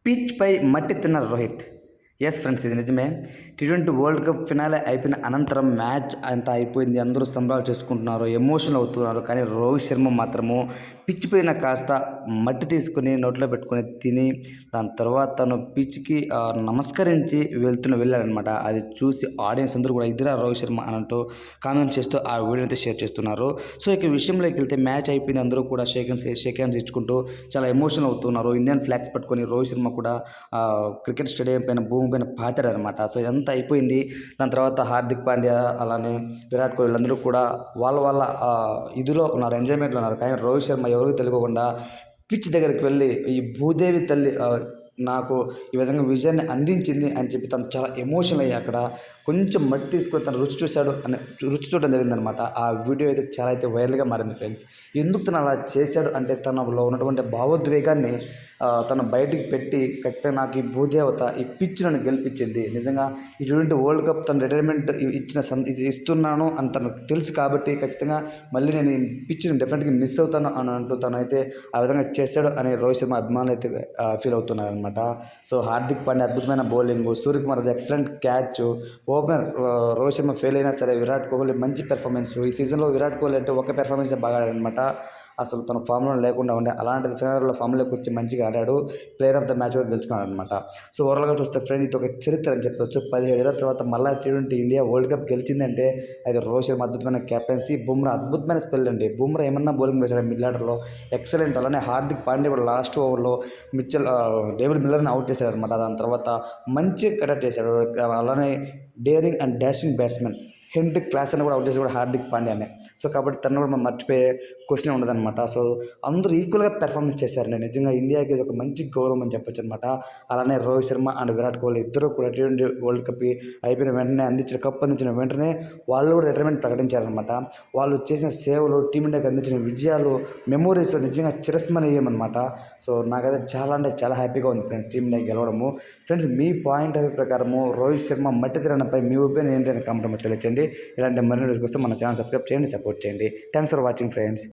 పిచ్‌పై మట్టి తిన్న Rohit. Yes friends, ఇది నిజమే. టీ20 వరల్డ్ కప్ ఫినాలే అయిపోయిన అనంతరం మ్యాచ్ అంతా అయిపోయింది. అందరూ సంబరాలు చేసుకుంటున్నారు. ఎమోషనల్ అవుతున్నారు. కానీ రోహిత్ శర్మ మాత్రము పిచ్ పైన కాస్త మట్టి తీసుకొని నోట్లో పెట్టుకొని తిని దాని తర్వాత తను పిచ్‌కి నమస్కరించి వెళ్ళాడనమాట. అది చూసి ఆడియన్స్ అందరూ కూడా ఇదిరా రోహిత్ శర్మ అని అంటూ కామెంట్ చేస్తూ ఆ వీడియోని అయితే షేర్ చేస్తున్నారు. సో ఇక విషయంలోకి వెళ్తే మ్యాచ్ అయిపోయింది. అందరూ కూడా షేక్ హ్యాండ్స్ ఇచ్చుకుంటూ చాలా ఎమోషనల్ అవుతున్నారు. ఇండియన్ ఫ్లాగ్స్ పట్టుకొని రోహిత్ శర్మ కూడా క్రికెట్ స్టేడియం పైన భూమి పైన పాతాడనమాట. సో ఇదంతా అయిపోయింది. దాని తర్వాత హార్దిక్ పాండ్యా అలానే విరాట్ కోహ్లీ అందరూ కూడా వాళ్ళ ఇదిలో ఉన్నారు, ఎంజాయ్మెంట్లో ఉన్నారు. కానీ రోహిత్ శర్మ ఎవరికి తెలియకుండా పిచ్ దగ్గరికి వెళ్ళి ఈ భూదేవి తల్లి నాకు ఈ విధంగా విజయాన్ని అందించింది అని చెప్పి తను చాలా ఎమోషనల్ అయ్యి అక్కడ కొంచెం మట్టి తీసుకొని తను రుచి చూశాడు అని రుచి చూడడం జరిగిందనమాట. ఆ వీడియో అయితే చాలా అయితే వైరల్గా మారింది ఫ్రెండ్స్. ఎందుకు తను అలా చేశాడు అంటే తనలో ఉన్నటువంటి భావోద్వేగాన్ని తను బయటికి పెట్టి ఖచ్చితంగా నాకు ఈ భూదేవత ఈ పిచ్ నన్ను గెలిపించింది, నిజంగా ఇటువంటి వరల్డ్ కప్ తను రిటైర్మెంట్ ఇస్తున్నాను అని తనకు తెలుసు కాబట్టి ఖచ్చితంగా మళ్ళీ నేను ఈ పిచ్ని డెఫినెట్గా మిస్ అవుతాను అని అంటూ తనైతే ఆ విధంగా చేశాడు అని రోహిత్ శర్మ అభిమానులు అయితే ఫీల్ అవుతున్నారు అనమాట. సో హార్దిక్ పాండ్యా అద్భుతమైన బౌలింగ్, సూర్యకుమార్ అది excellent catch, opener Rohit Sharma fail అయినా సరే విరాట్ కోహ్లీ మంచి పెర్ఫార్మెన్స్. ఈ సీజన్లో విరాట్ కోహ్లీ అంటే ఒక పెర్ఫార్మెన్స్ బాగా ఆడాడనమాట. అసలు తన ఫామ్లో లేకుండా ఉండే అలాంటిది ఫైనల్లో ఫామ్లోకి వచ్చి మంచిగా ఆడాడు. ప్లేయర్ ఆఫ్ ద మ్యాచ్ కూడా గెలుచుకున్నాడు అనమాట. సో ఓవరాల్గా చూస్తే ఫ్రెండ్ ఇది ఒక చరిత్ర అని చెప్పొచ్చు. 17 ఏళ్ల తర్వాత మళ్ళీ టీ20 ఇండియా వరల్డ్ కప్ గెలిచిందంటే అది రోహిత్ శర్మ అద్భుతమైన కెప్టెన్సీ, బుమ్రా అద్భుతమైన స్పెల్ అండి. బుమ్రా ఏమన్నా బౌలింగ్ వేశాడు మిడిల్ ఆర్డర్లో ఎక్సలెంట్. అలానే హార్దిక్ పాండ్యా కూడా లాస్ట్ ఓవర్లో డేవిడ్ మిల్లర్ని అవుట్ చేశాడు అనమాట. దాని తర్వాత మంచి కరెక్ట్ చేశాడు. అలానే daring and dashing batsmen Heinrich Klaasen కూడా అవుట్ చేసి కూడా హార్దిక్ పాండ్యానే. సో కాబట్టి తను కూడా మనం మర్చిపోయే క్వశ్చన్ ఉండదన్నమాట. సో అందరూ ఈక్వల్గా పెర్ఫార్మెన్స్ చేశారండి. నిజంగా ఇండియాకి ఇది ఒక మంచి గౌరవం అని చెప్పొచ్చు అనమాట. అలానే రోహిత్ శర్మ అండ్ విరాట్ కోహ్లీ ఇద్దరు కూడా టీ20 వరల్డ్ కప్ అయిపోయిన వెంటనే కప్ అందించిన వెంటనే వాళ్ళు కూడా రిటైర్మెంట్ ప్రకటించారనమాట. వాళ్ళు చేసిన సేవలు, టీమిండియాకి అందించిన విజయాలు, మెమోరీస్ నిజంగా చిరస్మరణీయమన్నమాట. సో నాకైతే చాలా అంటే చాలా హ్యాపీగా ఉంది ఫ్రెండ్స్ టీమిండియా గెలవడము. ఫ్రెండ్స్ మీ పాయింట్ ఆఫ్ వ్యూ ప్రకారము రోహిత్ శర్మ మట్టి తినడంపై మీ ఒపీనియన్ ఏంటి అని కామెంట్ తెలియచేయండి. ఇలాంటి మరిన్ని వీడియోస్ కోసం మన ఛానల్ సబ్స్క్రైబ్ చేయండి, సపోర్ట్ చేయండి. Thanks for watching friends.